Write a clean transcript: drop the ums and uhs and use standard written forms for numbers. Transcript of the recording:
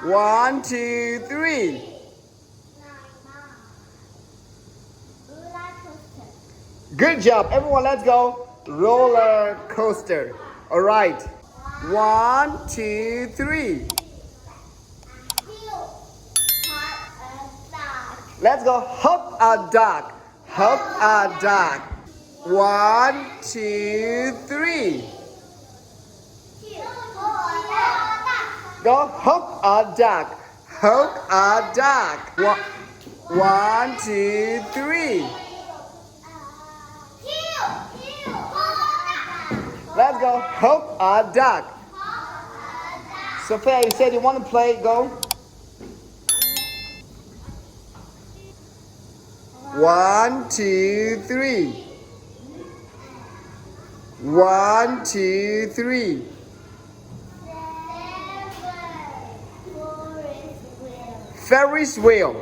1, 2, 3. Good job, everyone. Let's go. Roller coaster. All right. 1, 2, 3. Let's go. Hop a duck. Hop a duck. 1, 2, 3. Go hop a duck. Hop a duck. 1, 2, 3. Let's go. Hop a duck. Sophia, you said you want to play. Go. 1, 2, 3. 1, 2, 3. Ferris wheel.